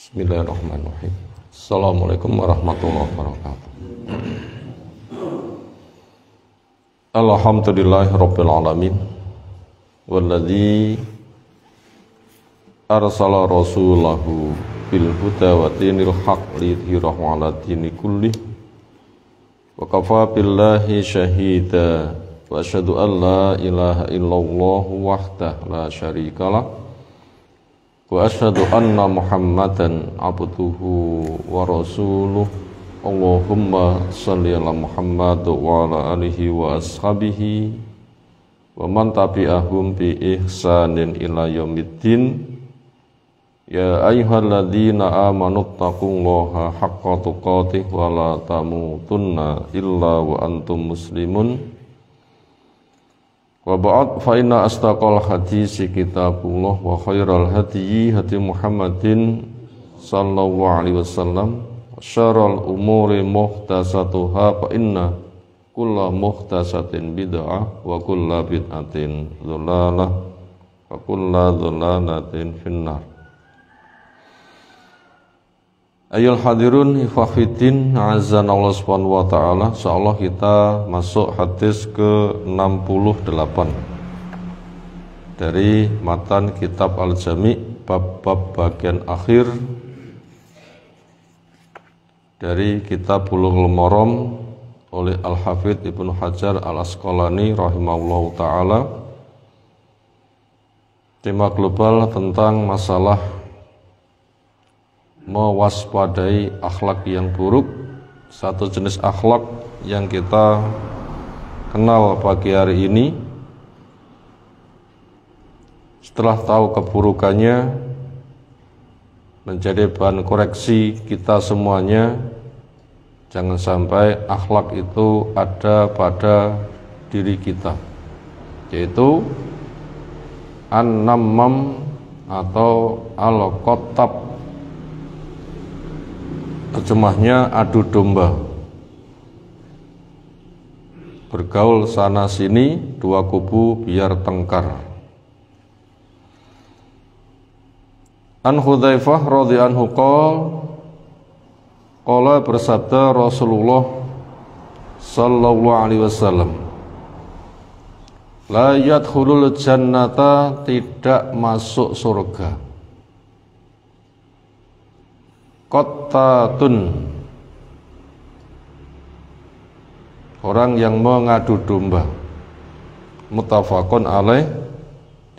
Bismillahirrahmanirrahim. Assalamualaikum warahmatullahi wabarakatuh. Alhamdulillahirabbil alamin. Walladzi arsala rasulahu bil huda wa dinil haqq liyudhhirahu 'ala dini kullih. Wa kafa billahi syahida wa asyhadu an la ilaha illallah wahdahu la syarikalah. Wa asyhadu anna Muhammadan abduhu wa rasuluh. Allahumma shalli ala Muhammad wa ala alihi wa ashabihi wa man tabi'ahum bi ihsanin ila yaumiddin. Ya ayyuhalladzina amanu taqullaha haqqa tuqatih wa la tamutunna illa wa antum muslimun. Wa ba'd fa inna astaqal hadisi kitabullah wa khairal hadyi hadi Muhammadin sallallahu alaihi wasallam wa syarrul umuri muhdatsatuha fa inna kulla muhdatsatin bid'ah wa kulla bid'atin dhalalah wa kulla dhalalatin finnar. Ayol hadirun ikhwafidin azanallahu subhanahu wa ta'ala. Insyaallah kita masuk hadis ke-68 dari matan kitab Al-Jami' bab-bab bagian akhir dari kitab Bulughul Maram oleh Al-Hafidz Ibnu Hajar Al-Asqalani rahimahullahu ta'ala. Tema global tentang masalah mewaspadai akhlak yang buruk, satu jenis akhlak yang kita kenal pagi hari ini. Setelah tahu keburukannya, menjadi bahan koreksi kita semuanya. Jangan sampai akhlak itu ada pada diri kita, yaitu an-nammam atau al-qattab. Terjemahnya adu domba, bergaul sana sini dua kubu biar tengkar. An Hudzaifah radhiyallahu qala bersabda Rasulullah sallallahu alaihi wasallam, la yadkhulul jannata, tidak masuk surga, qattatun, orang yang mengadu domba. Muttafaqun alaih,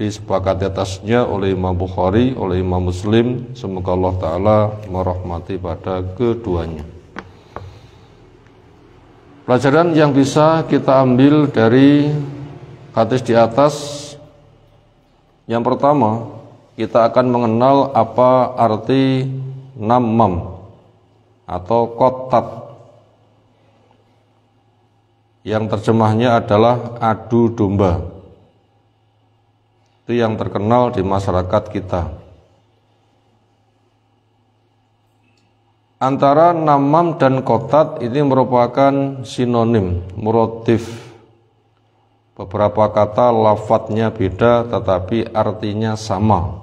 disepakati atasnya oleh Imam Bukhari, oleh Imam Muslim. Semoga Allah Ta'ala merahmati pada keduanya. Pelajaran yang bisa kita ambil dari hadis di atas, yang pertama, kita akan mengenal apa arti nammam atau qattat, yang terjemahnya adalah adu domba. Itu yang terkenal di masyarakat kita. Antara nammam dan qattat ini merupakan sinonim, muradif. Beberapa kata lafadznya beda tetapi artinya sama.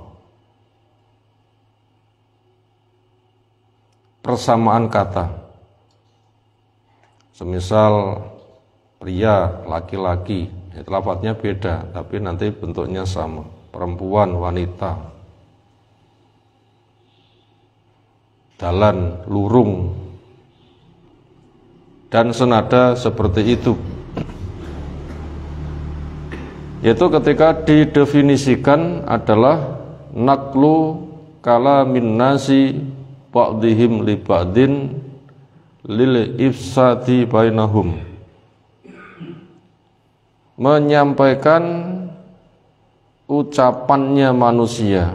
Persamaan kata, semisal pria, laki-laki, lafadznya beda tapi nanti bentuknya sama. Perempuan, wanita, dalan, lurung, dan senada seperti itu. Yaitu ketika didefinisikan adalah naqlu kalamin nasi ba'dihim li ba'din lil ifsadi bainahum, menyampaikan ucapannya manusia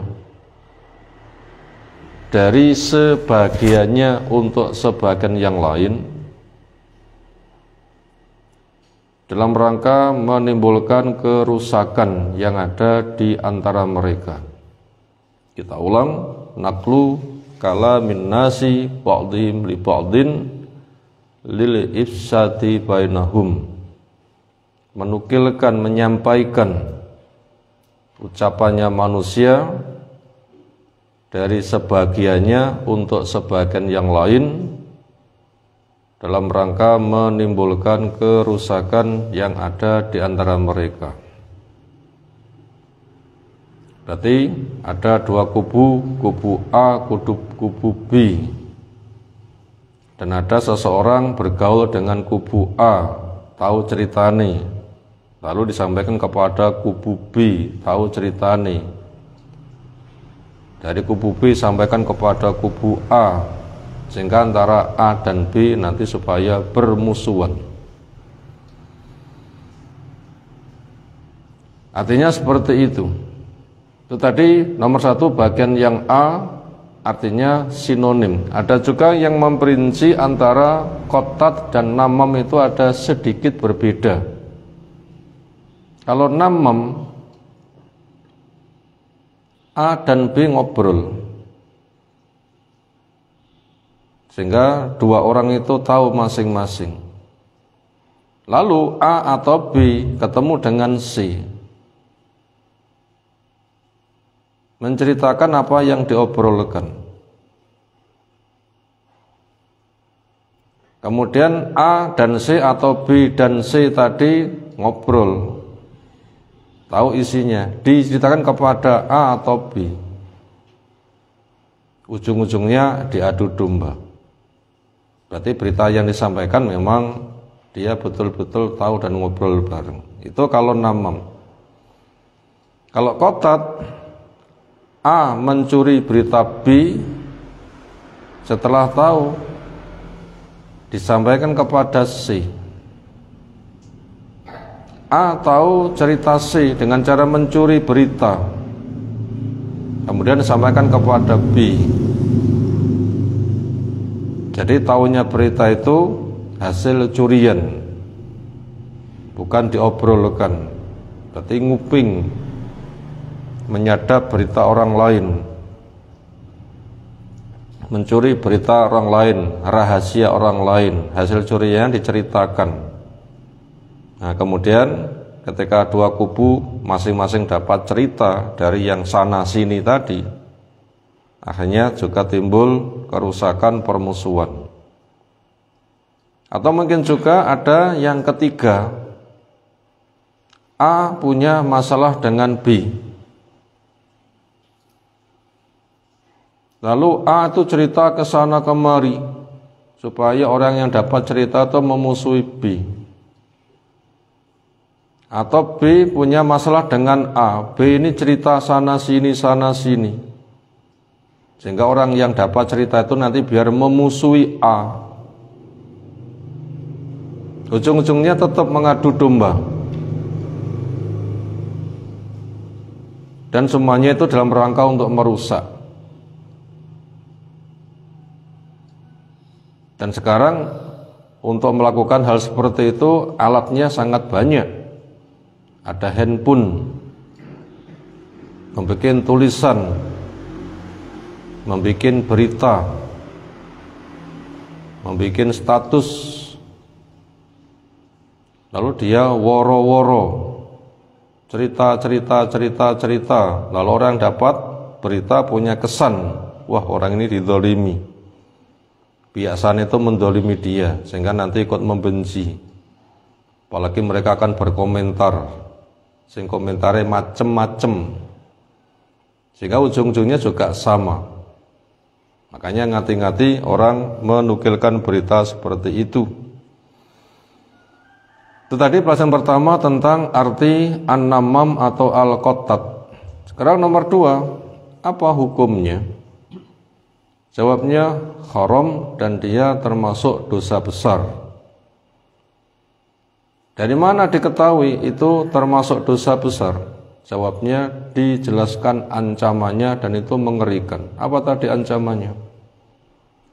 dari sebagiannya untuk sebagian yang lain dalam rangka menimbulkan kerusakan yang ada di antara mereka. Kita ulang, naqlu kalamin nasi ba'dihim li ba'din lil ifsadi bainahum, menukilkan, menyampaikan ucapannya manusia dari sebagiannya untuk sebagian yang lain dalam rangka menimbulkan kerusakan yang ada di antara mereka. Berarti ada dua kubu, kubu A, kubu B. Dan ada seseorang bergaul dengan kubu A, tahu ceritane, lalu disampaikan kepada kubu B, tahu ceritane. Dari kubu B sampaikan kepada kubu A, sehingga antara A dan B nanti supaya bermusuhan. Artinya seperti itu. Itu tadi nomor satu bagian yang A artinya sinonim. Ada juga yang memperinci antara qatat dan namam itu ada sedikit berbeda. Kalau namam, A dan B ngobrol, sehingga dua orang itu tahu masing-masing. Lalu A atau B ketemu dengan C, menceritakan apa yang diobrolkan. Kemudian A dan C atau B dan C tadi ngobrol, tahu isinya, diceritakan kepada A atau B. Ujung-ujungnya diadu domba. Berarti berita yang disampaikan memang dia betul-betul tahu dan ngobrol bareng. Itu kalau namam. Kalau qatat, A mencuri berita B, setelah tahu disampaikan kepada C. A tahu cerita C dengan cara mencuri berita, kemudian disampaikan kepada B. Jadi tahunya berita itu hasil curian, bukan diobrolkan. Berarti nguping, menyadap berita orang lain, mencuri berita orang lain, rahasia orang lain, hasil curian diceritakan. Nah, kemudian ketika dua kubu masing-masing dapat cerita dari yang sana sini tadi, akhirnya juga timbul kerusakan, permusuhan. Atau mungkin juga ada yang ketiga, A punya masalah dengan B, lalu A itu cerita ke sana kemari supaya orang yang dapat cerita itu memusuhi B. Atau B punya masalah dengan A, B ini cerita sana sini sehingga orang yang dapat cerita itu nanti biar memusuhi A. Ujung-ujungnya tetap mengadu domba. Dan semuanya itu dalam rangka untuk merusak. Dan sekarang untuk melakukan hal seperti itu alatnya sangat banyak. Ada handphone, membuat tulisan, membuat berita, membuat status, lalu dia woro-woro, cerita, lalu orang dapat berita punya kesan, wah orang ini dizalimi. Biasanya itu mendolimi dia, sehingga nanti ikut membenci. Apalagi mereka akan berkomentar, sing komentarnya macem-macem, sehingga ujung-ujungnya juga sama. Makanya ngati-ngati orang menukilkan berita seperti itu. Itu tadi pelajaran pertama tentang arti an-namam atau al-qatat. Sekarang nomor 2, apa hukumnya? Jawabnya haram dan dia termasuk dosa besar. Dari mana diketahui itu termasuk dosa besar? Jawabnya dijelaskan ancamannya dan itu mengerikan. Apa tadi ancamannya?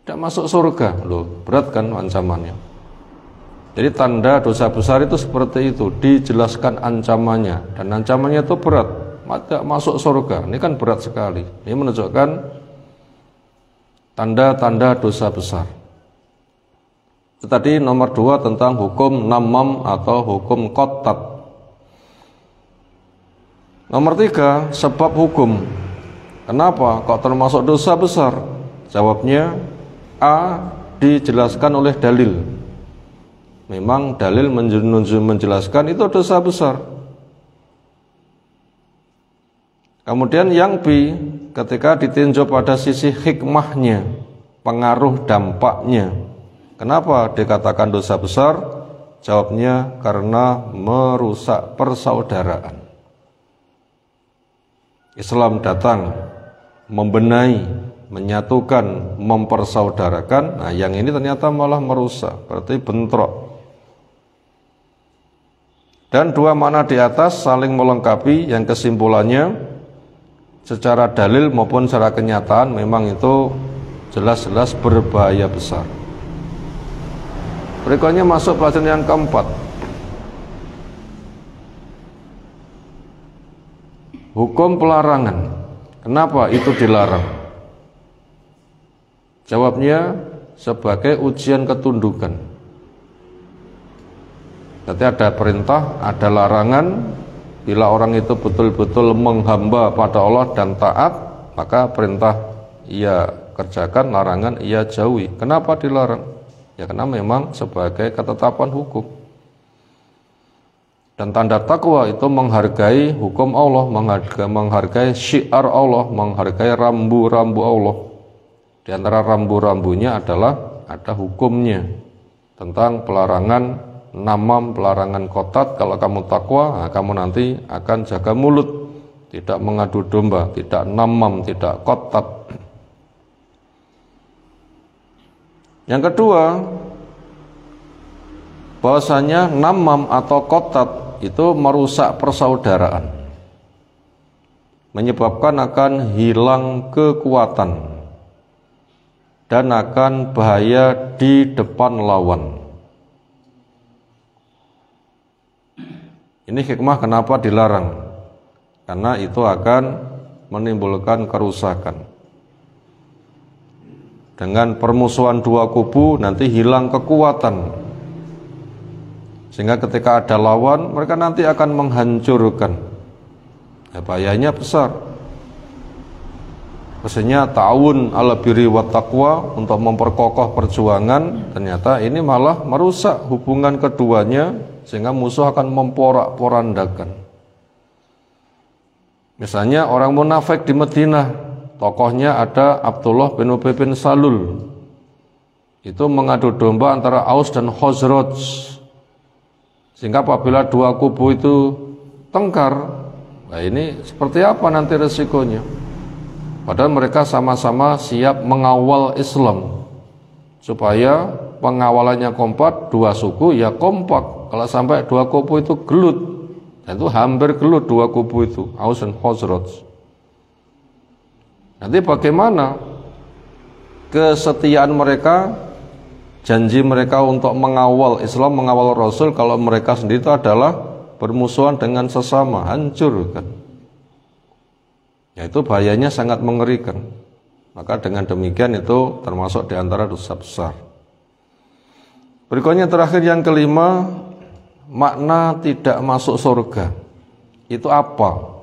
Tidak masuk surga. Loh, berat kan ancamannya. Jadi tanda dosa besar itu seperti itu, dijelaskan ancamannya dan ancamannya itu berat. Tidak masuk surga. Ini kan berat sekali. Ini menunjukkan tanda-tanda dosa besar. Itu tadi nomor 2 tentang hukum namam atau hukum qatat. Nomor 3, sebab hukum. Kenapa kok termasuk dosa besar? Jawabnya A, dijelaskan oleh dalil. Memang dalil menjelaskan itu dosa besar. Kemudian yang B, ketika ditinjau pada sisi hikmahnya, pengaruh dampaknya, kenapa dikatakan dosa besar? Jawabnya karena merusak persaudaraan. Islam datang membenahi, menyatukan, mempersaudarakan. Nah, yang ini ternyata malah merusak, berarti bentrok. Dan dua makna di atas saling melengkapi, yang kesimpulannya secara dalil maupun secara kenyataan memang itu jelas-jelas berbahaya besar. Berikutnya masuk pelajaran yang keempat. Hukum pelarangan. Kenapa itu dilarang? Jawabnya sebagai ujian ketundukan. Berarti ada perintah, ada larangan. Bila orang itu betul-betul menghamba pada Allah dan taat, maka perintah ia kerjakan, larangan ia jauhi. Kenapa dilarang? Ya karena memang sebagai ketetapan hukum. Dan tanda takwa itu menghargai hukum Allah, menghargai syiar Allah, menghargai rambu-rambu Allah. Di antara rambu-rambunya adalah ada hukumnya tentang pelarangan namam, pelarangan kotat. Kalau kamu takwa, nah kamu nanti akan jaga mulut, tidak mengadu domba, tidak namam, tidak kotat. Yang kedua, bahwasanya namam atau kotat itu merusak persaudaraan, menyebabkan akan hilang kekuatan dan akan bahaya di depan lawan. Ini hikmah kenapa dilarang, karena itu akan menimbulkan kerusakan. Dengan permusuhan dua kubu nanti hilang kekuatan, sehingga ketika ada lawan mereka nanti akan menghancurkan. Ya, bahayanya besar. Maksudnya ta'awun ala birri wa taqwa, untuk memperkokoh perjuangan, ternyata ini malah merusak hubungan keduanya, sehingga musuh akan memporak-porandakan. Misalnya orang munafik di Madinah, tokohnya ada Abdullah bin Ubay bin Salul. Itu mengadu domba antara Aus dan Khazraj. Sehingga apabila dua kubu itu tengkar, nah ini seperti apa nanti resikonya? Padahal mereka sama-sama siap mengawal Islam. Supaya pengawalannya kompak, dua suku ya kompak. Kalau sampai dua kubu itu gelut, dan itu hampir gelut dua kubu itu, Aus dan Khazraj. Nanti bagaimana kesetiaan mereka, janji mereka untuk mengawal Islam, mengawal Rasul, kalau mereka sendiri itu adalah bermusuhan dengan sesama, hancur kan? Ya itu bahayanya sangat mengerikan. Maka dengan demikian itu termasuk diantara dosa besar. Berikutnya terakhir yang kelima, makna tidak masuk surga. Itu apa?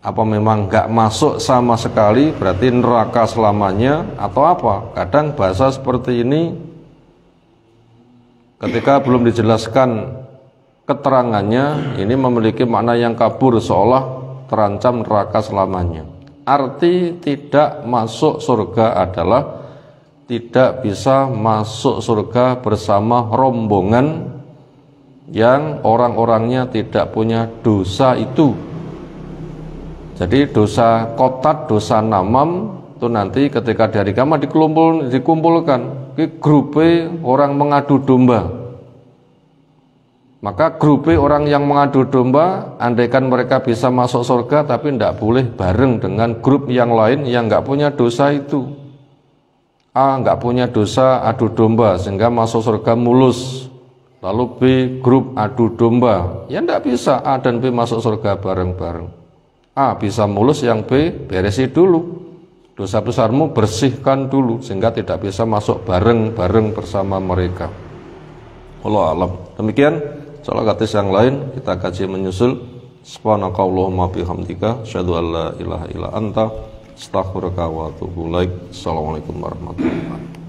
Apa memang nggak masuk sama sekali, berarti neraka selamanya, atau apa? Kadang bahasa seperti ini ketika belum dijelaskan keterangannya, ini memiliki makna yang kabur, seolah terancam neraka selamanya. Arti tidak masuk surga adalah tidak bisa masuk surga bersama rombongan yang orang-orangnya tidak punya dosa itu. Jadi dosa kotat, dosa namam itu nanti ketika di hari kiamat dikumpulkan ke grupe orang mengadu domba. Maka grupe orang yang mengadu domba, andaikan mereka bisa masuk surga, tapi tidak boleh bareng dengan grup yang lain yang nggak punya dosa itu. A nggak punya dosa adu domba sehingga masuk surga mulus. Lalu B grup adu domba, ya tidak bisa A dan B masuk surga bareng-bareng. A bisa mulus, yang B beresi dulu, dosa besarmu bersihkan dulu, sehingga tidak bisa masuk bareng-bareng bersama mereka. Wallahu a'lam. Demikian soal hadis yang lain kita kaji menyusul. Subhanakallahumma bihamdika, asyhadu an la ilaha illa anta, Astaghfiruka wa atubu ilaik. Assalamualaikum warahmatullahi wabarakatuh.